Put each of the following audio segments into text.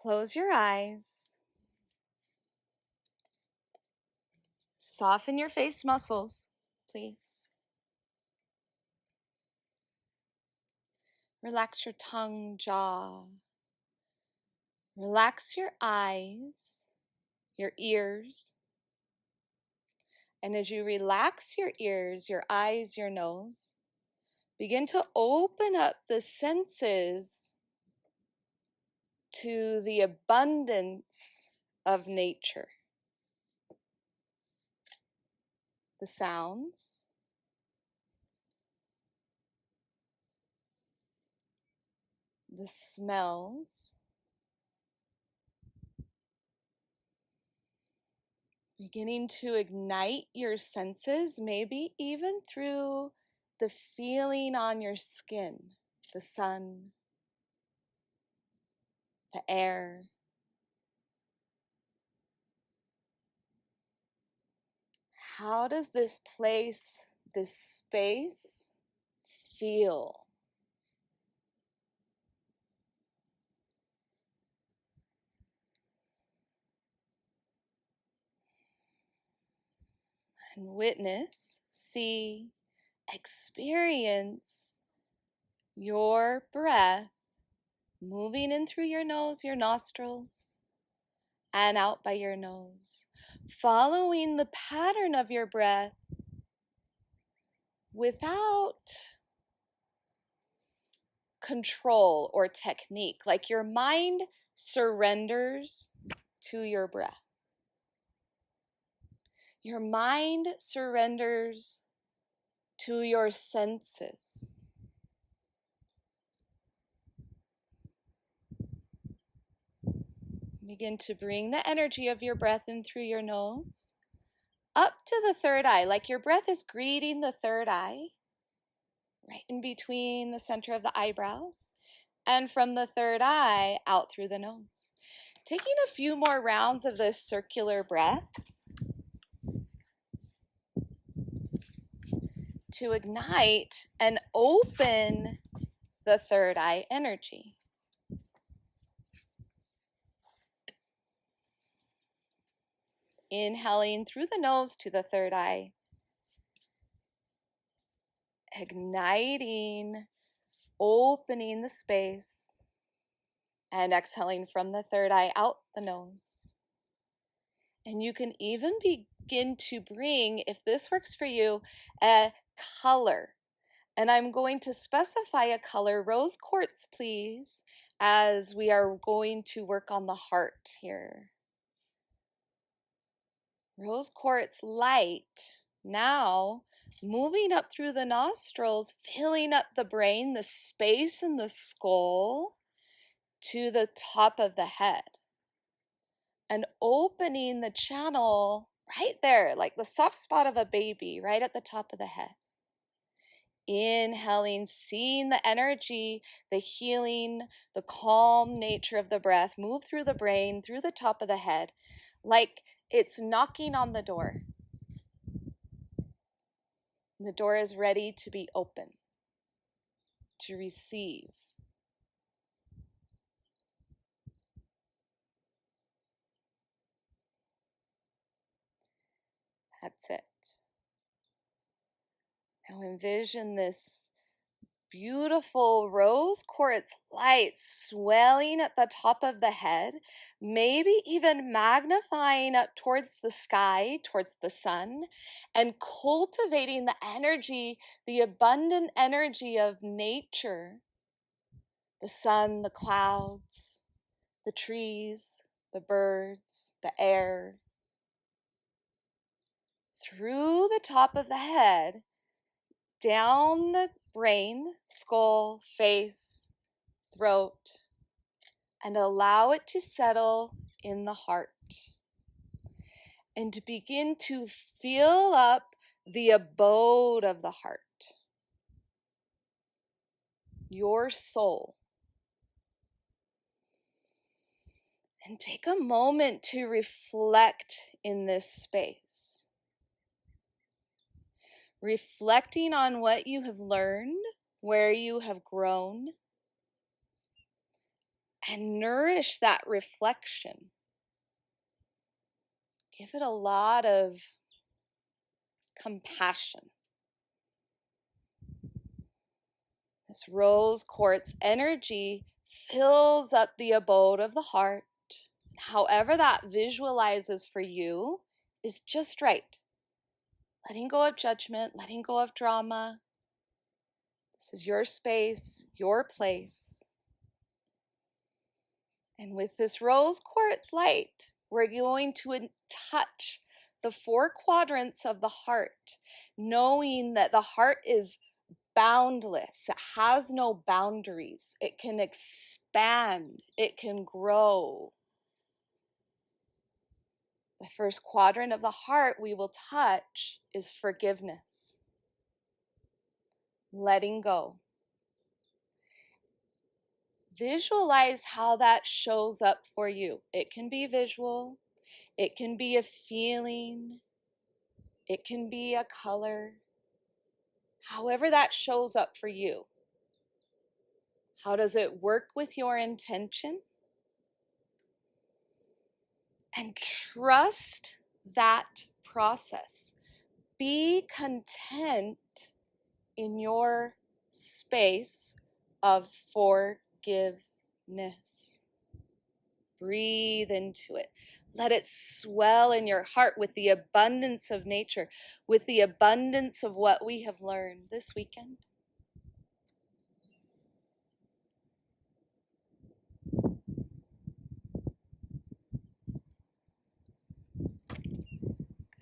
Close your eyes. Soften your face muscles, please. Relax your tongue, jaw. Relax your eyes, your ears. And as you relax your ears, your eyes, your nose, begin to open up the senses to the abundance of nature. The sounds, the smells, beginning to ignite your senses, maybe even through the feeling on your skin, the sun, the air. How does this place, this space feel? And witness, see, experience your breath moving in through your nose, your nostrils, and out by your nose, following the pattern of your breath without control or technique, like your mind surrenders to your breath. Your mind surrenders to your senses. Begin to bring the energy of your breath in through your nose, up to the third eye, like your breath is greeting the third eye, right in between the center of the eyebrows, and from the third eye out through the nose. Taking a few more rounds of this circular breath to ignite and open the third eye energy. Inhaling through the nose to the third eye. Igniting, opening the space, and exhaling from the third eye out the nose. And you can even begin to bring, if this works for you, a color. And I'm going to specify a color, rose quartz, please, as we are going to work on the heart here. Rose quartz light, now moving up through the nostrils, filling up the brain, the space in the skull, to the top of the head. And opening the channel right there, like the soft spot of a baby, right at the top of the head. Inhaling, seeing the energy, the healing, the calm nature of the breath move through the brain, through the top of the head, like it's knocking on the door. The door is ready to be open, to receive. That's it. Now envision this beautiful rose quartz light swelling at the top of the head, maybe even magnifying up towards the sky, towards the sun, and cultivating the energy, the abundant energy of nature, the sun, the clouds, the trees, the birds, the air, through the top of the head, down the brain, skull, face, throat, and allow it to settle in the heart. And to begin to fill up the abode of the heart, your soul. And take a moment to reflect in this space. Reflecting on what you have learned, where you have grown, and nourish that reflection. Give it a lot of compassion. This rose quartz energy fills up the abode of the heart. However that visualizes for you is just right. Letting go of judgment, letting go of drama. This is your space, your place. And with this rose quartz light, we're going to touch the 4 quadrants of the heart, knowing that the heart is boundless. It has no boundaries. It can expand. It can grow. The first quadrant of the heart we will touch is forgiveness. Letting go. Visualize how that shows up for you. It can be visual. It can be a feeling. It can be a color. However that shows up for you. How does it work with your intention? And trust that process. Be content in your space of forgiveness. Breathe into it. Let it swell in your heart with the abundance of nature, with the abundance of what we have learned this weekend.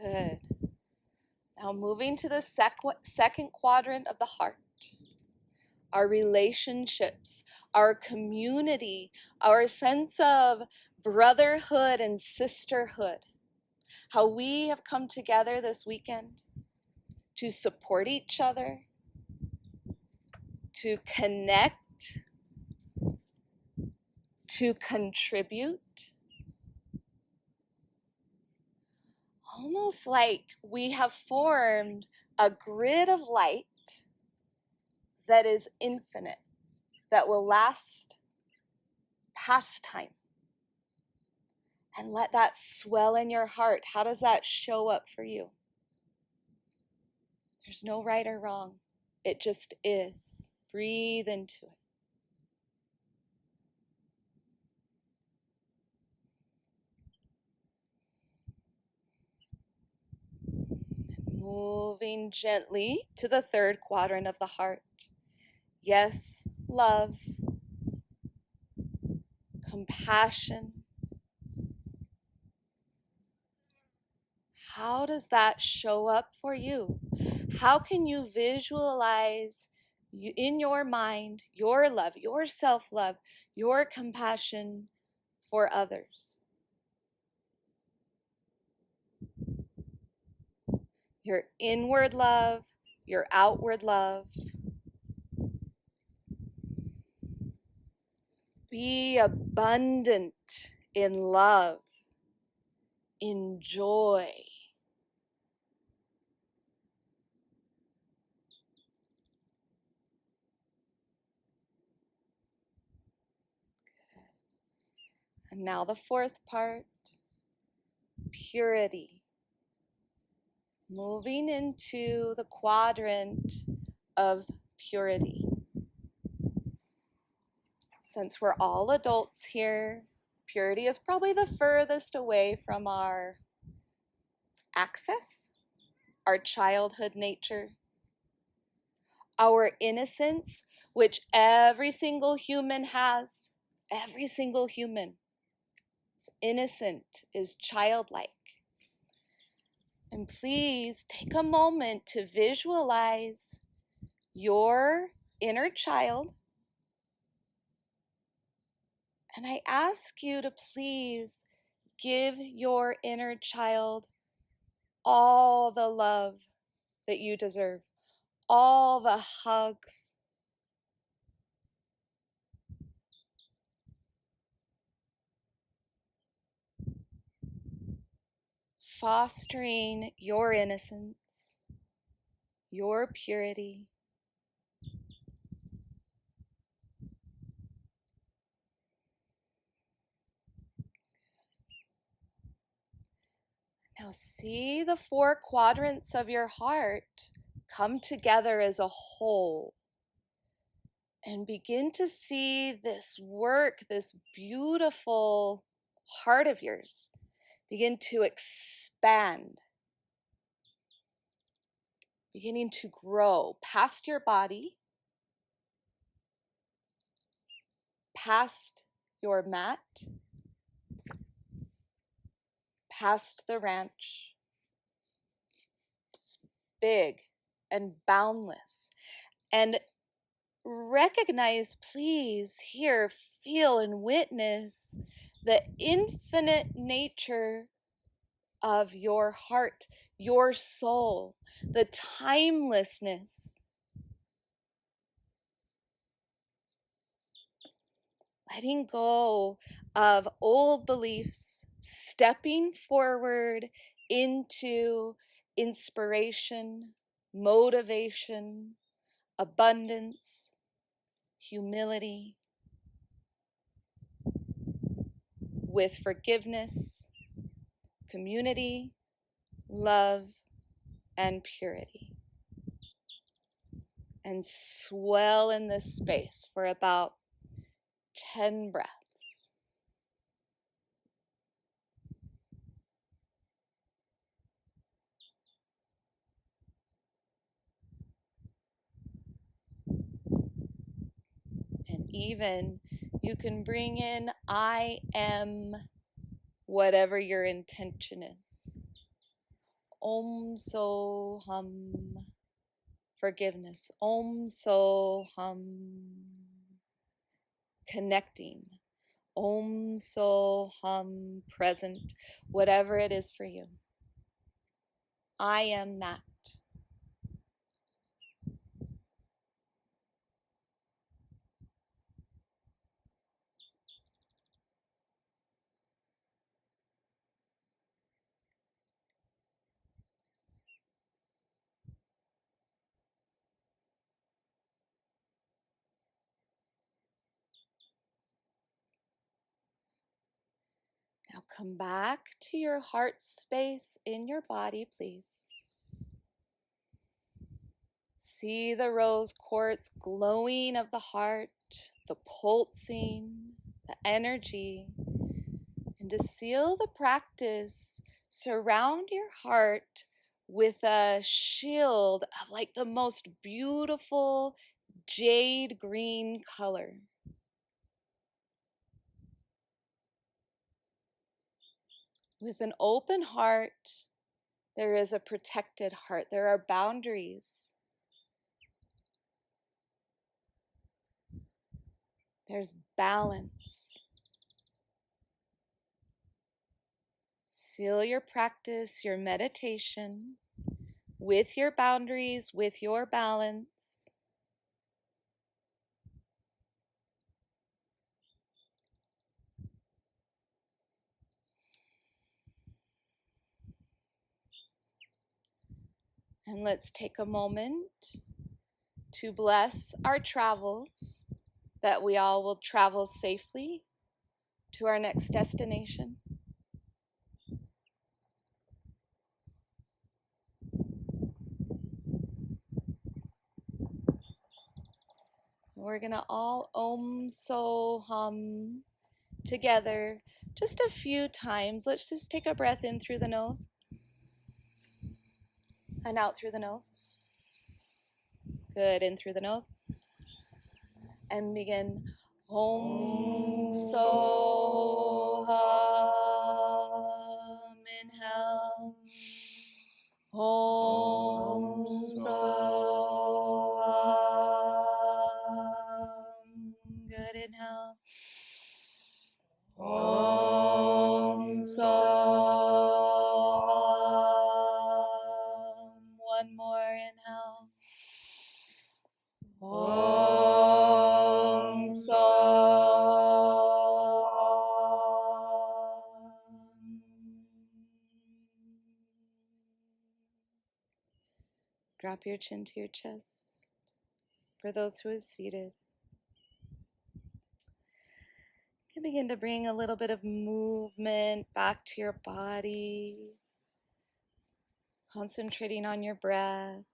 Good. Now moving to the second quadrant of the heart. Our relationships, our community, our sense of brotherhood and sisterhood. How we have come together this weekend to support each other, to connect, to contribute. Almost like we have formed a grid of light that is infinite, that will last past time. And let that swell in your heart. How does that show up for you? There's no right or wrong. It just is. Breathe into it. Moving gently to the third quadrant of the heart. Yes, love, compassion. How does that show up for you? How can you visualize in your mind your love, your self-love, your compassion for others? Your inward love, your outward love. Be abundant in love, in joy. And now the fourth part, purity. Moving into the quadrant of purity. Since we're all adults here, purity is probably the furthest away from our access, our childhood nature, our innocence, which every single human has. Every single human is innocent, is childlike. And please take a moment to visualize your inner child. And I ask you to please give your inner child all the love that you deserve, all the hugs, fostering your innocence, your purity. Now see the four quadrants of your heart come together as a whole. And begin to see this work, this beautiful heart of yours, begin to expand, beginning to grow past your body, past your mat, past the ranch. Just big and boundless. And recognize, please, hear, feel, and witness the infinite nature of your heart, your soul, the timelessness. Letting go of old beliefs, stepping forward into inspiration, motivation, abundance, humility, with forgiveness, community, love, and purity. And swell in this space for about 10 breaths. And even you can bring in I am, whatever your intention is. Om So Hum, forgiveness. Om So Hum, connecting. Om So Hum, present. Whatever it is for you. I am that. Now come back to your heart space in your body, please. See the rose quartz glowing of the heart, the pulsing, the energy. And to seal the practice, surround your heart with a shield of like the most beautiful jade green color. With an open heart, there is a protected heart. There are boundaries. There's balance. Seal your practice, your meditation, with your boundaries, with your balance. And let's take a moment to bless our travels, that we all will travel safely to our next destination. We're gonna all Om So Hum together just a few times. Let's just take a breath in through the nose and out through the nose. Good, in through the nose. And begin Om So Hum. Inhale. Om So Hum. Good, inhale. Om So Hum. One more, inhale. Om So Hum. Drop your chin to your chest for those who are seated. You can begin to bring a little bit of movement back to your body. concentrating on your breath,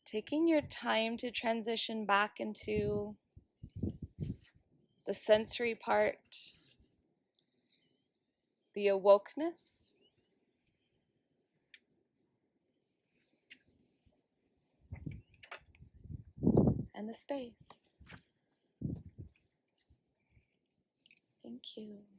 taking your time to transition back into the sensory part, the awokeness, and the space. Thank you.